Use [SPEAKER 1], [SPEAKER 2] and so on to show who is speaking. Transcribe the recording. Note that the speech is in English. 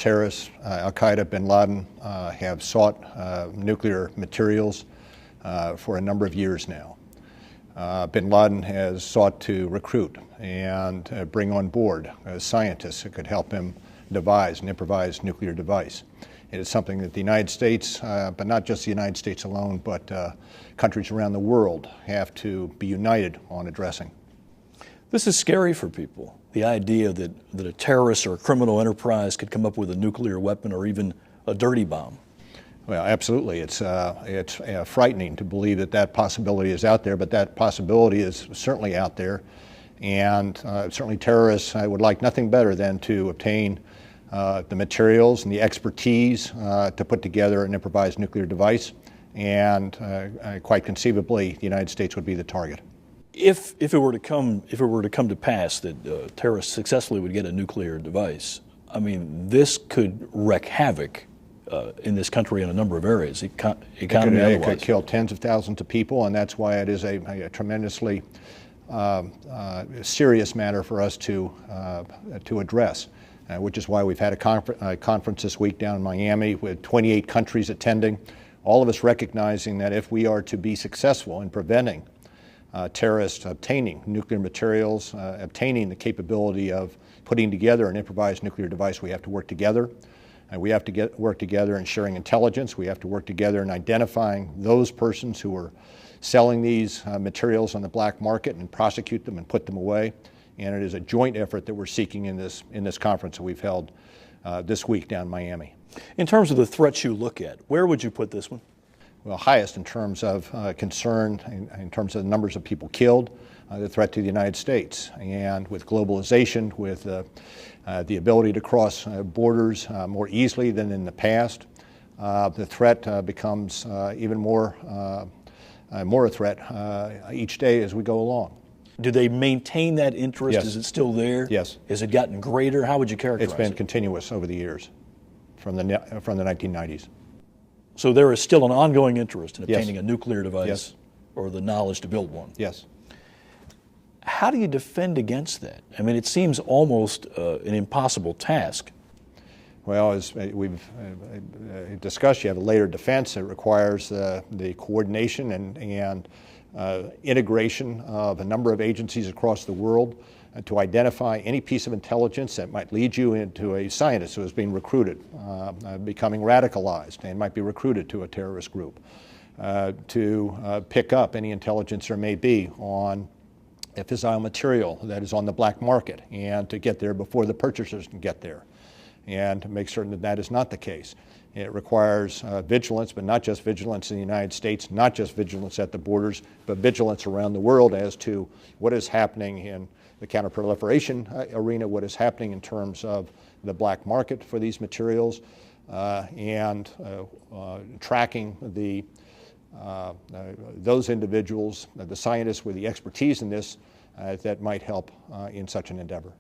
[SPEAKER 1] terrorists, Al-Qaeda, bin Laden, have sought nuclear materials for a number of years now. Bin Laden has sought to recruit and bring on board scientists who could help him devise an improvised nuclear device. It is something that the United States, but not just the United States alone, but countries around the world have to be united on addressing.
[SPEAKER 2] This is scary for people, the idea that a terrorist or a criminal enterprise could come up with a nuclear weapon or even a dirty bomb.
[SPEAKER 1] Well, absolutely. It's frightening to believe that possibility is out there, but that possibility is certainly out there. And certainly terrorists would like nothing better than to obtain the materials and the expertise to put together an improvised nuclear device. And quite conceivably, the United States would be the target.
[SPEAKER 2] If it were to come to pass that terrorists successfully would get a nuclear device, I mean, this could wreak havoc in this country in a number of areas, economy otherwise.
[SPEAKER 1] It could kill tens of thousands of people, and that's why it is a tremendously serious matter for us to address, which is why we've had a conference this week down in Miami with 28 countries attending, all of us recognizing that if we are to be successful in preventing terrorists obtaining nuclear materials, obtaining the capability of putting together an improvised nuclear device, we have to work together. We have to work together in sharing intelligence. We have to work together in identifying those persons who are selling these materials on the black market and prosecute them and put them away. And it is a joint effort that we're seeking in this conference that we've held this week down in Miami.
[SPEAKER 2] In terms of the threats you look at, where would you put this one?
[SPEAKER 1] Well, highest in terms of concern, in terms of the numbers of people killed, the threat to the United States. And with globalization, with the ability to cross borders more easily than in the past, the threat becomes even more a threat each day as we go along.
[SPEAKER 2] Do they maintain that interest?
[SPEAKER 1] Yes.
[SPEAKER 2] Is it still there?
[SPEAKER 1] Yes.
[SPEAKER 2] Has it gotten greater? How would you characterize it?
[SPEAKER 1] It's been continuous over the years, from the 1990s.
[SPEAKER 2] So there is still an ongoing interest in obtaining
[SPEAKER 1] Yes.
[SPEAKER 2] a nuclear device
[SPEAKER 1] Yes.
[SPEAKER 2] or the knowledge to build one.
[SPEAKER 1] Yes.
[SPEAKER 2] How do you defend against that? I mean, it seems almost an impossible task.
[SPEAKER 1] Well, as we've discussed, you have a layered defense. It requires the coordination and integration of a number of agencies across the world to identify any piece of intelligence that might lead you into a scientist who is being recruited, becoming radicalized, and might be recruited to a terrorist group, to pick up any intelligence there may be on a fissile material that is on the black market, and to get there before the purchasers can get there, and to make certain that that is not the case. It requires vigilance, but not just vigilance in the United States, not just vigilance at the borders, but vigilance around the world as to what is happening in the counterproliferation arena, what is happening in terms of the black market for these materials, and tracking those individuals, the scientists with the expertise in this, that might help in such an endeavor.